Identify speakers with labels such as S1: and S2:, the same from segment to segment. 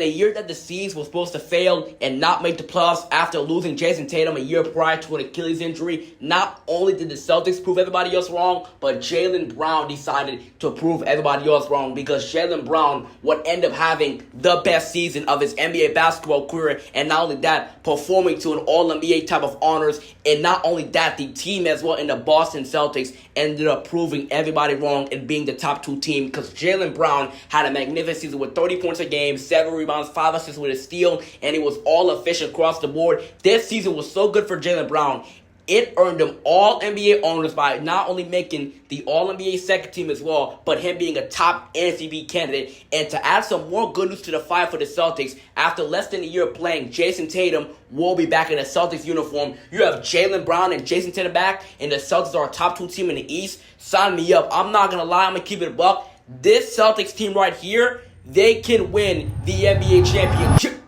S1: In a year that the Seas was supposed to fail and not make the playoffs after losing Jason Tatum a year prior to an Achilles injury, not only did the Celtics prove everybody else wrong, but Jaylen Brown decided to prove everybody else wrong, because Jaylen Brown would end up having the best season of his NBA basketball career, and not only that, performing to an All-NBA type of honors, and not only that, the team as well in the Boston Celtics ended up proving everybody wrong and being the top 2 team, because Jaylen Brown had a magnificent season with 30 points a game, 7 rebounds, 5 assists with a steal, and it was all efficient across the board. This season was so good for Jaylen Brown. It earned him All-NBA honors by not only making the All-NBA second team as well, but him being a top MVP candidate. And to add some more good news to the fight for the Celtics, after less than a year of playing, Jason Tatum will be back in a Celtics uniform. You have Jaylen Brown and Jason Tatum back, and the Celtics are a top 2 team in the East. Sign me up. I'm not going to lie. I'm going to keep it a buck. This Celtics team right here, they can win the NBA championship.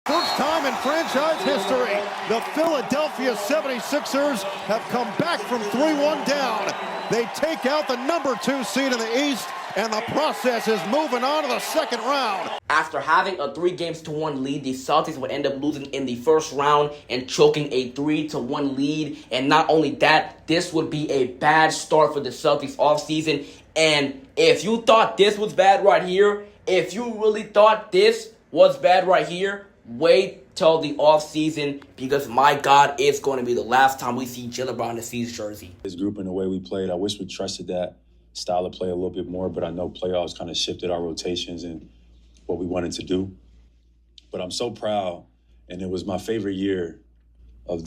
S2: First time in franchise history, the Philadelphia 76ers have come back from 3-1 down. They take out the number 2 seed in the East, and the process is moving on to the second round.
S1: After having a 3-1 lead, the Celtics would end up losing in the first round and choking a 3-1 lead. And not only that, this would be a bad start for the Celtics offseason. And if you thought this was bad right here, if you really thought this was bad right here, wait till the offseason, because my God, it's going to be the last time we see Jaylen Brown in the Seas jersey.
S3: This group and the way we played, I wish we trusted that style of play a little bit more, but I know playoffs kind of shifted our rotations and what we wanted to do. But I'm so proud, and it was my favorite year of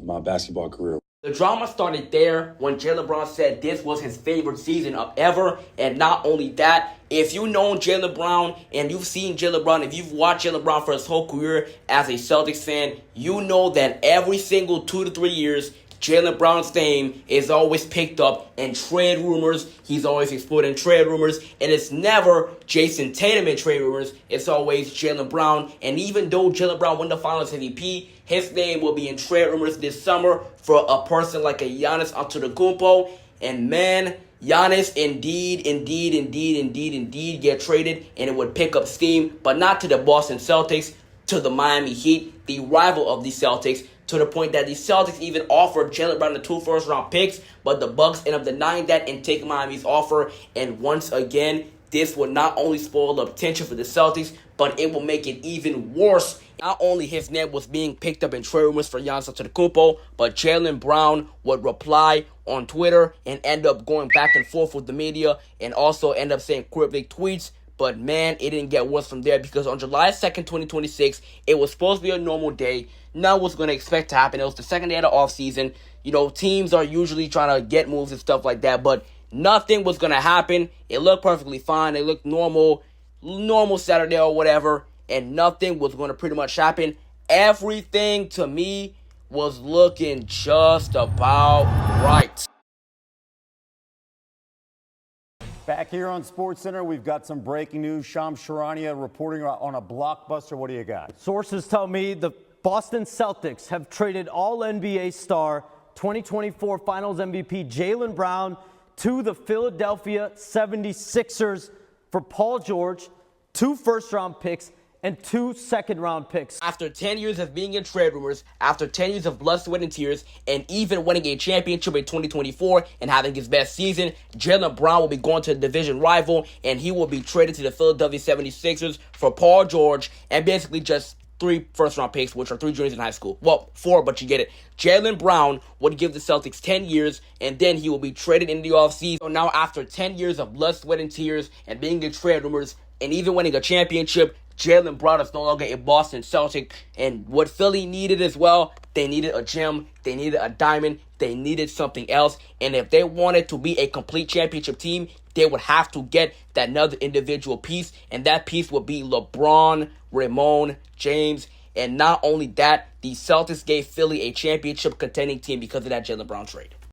S3: my basketball career.
S1: The drama started there when Jaylen Brown said this was his favorite season of ever. And not only that, if you've known Jaylen Brown and you've seen Jaylen Brown, if you've watched Jaylen Brown for his whole career as a Celtics fan, you know that every single 2 to 3 years, Jaylen Brown's name is always picked up in trade rumors. He's always explored in trade rumors. And it's never Jason Tatum in trade rumors. It's always Jaylen Brown. And even though Jaylen Brown won the Finals MVP, his name will be in trade rumors this summer for a person like a Giannis Antetokounmpo. And man, Giannis indeed get traded, and it would pick up steam. But not to the Boston Celtics, to the Miami Heat, the rival of the Celtics. To the point that the Celtics even offered Jaylen Brown the 2 first-round picks, but the Bucks ended up denying that and taking Miami's offer. And once again, this will not only spoil the potential for the Celtics, but it will make it even worse. Not only his name was being picked up in trade rumors for Giannis Antetokounmpo, but Jaylen Brown would reply on Twitter and end up going back and forth with the media, and also end up saying cryptic tweets. But man, it didn't get worse from there, because on July 2nd, 2026, it was supposed to be a normal day. Now what's going to expect to happen? It was the second day of the offseason. You know, teams are usually trying to get moves and stuff like that, but nothing was going to happen. It looked perfectly fine. It looked normal Saturday or whatever, and nothing was going to pretty much happen. Everything, to me, was looking just about right.
S4: Back here on SportsCenter, we've got some breaking news. Shams Charania reporting on a blockbuster. What do you got?
S5: Sources tell me the Boston Celtics have traded All-NBA star 2024 Finals MVP Jaylen Brown to the Philadelphia 76ers for Paul George, 2 first-round picks, and 2 second-round picks.
S1: After 10 years of being in trade rumors, after 10 years of blood, sweat, and tears, and even winning a championship in 2024 and having his best season, Jaylen Brown will be going to a division rival, and he will be traded to the Philadelphia 76ers for Paul George and basically just 3 first-round picks, which are 3 juniors in high school. Well, 4, but you get it. Jaylen Brown would give the Celtics 10 years, and then he will be traded in the offseason. So now, after 10 years of blood, sweat, and tears, and being in trade rumors, and even winning a championship, Jaylen Brown is no longer a Boston Celtic. And what Philly needed as well, they needed a gem, they needed a diamond, they needed something else. And if they wanted to be a complete championship team, they would have to get that another individual piece. And that piece would be LeBron, Ramon, James. And not only that, the Celtics gave Philly a championship contending team because of that Jaylen Brown trade.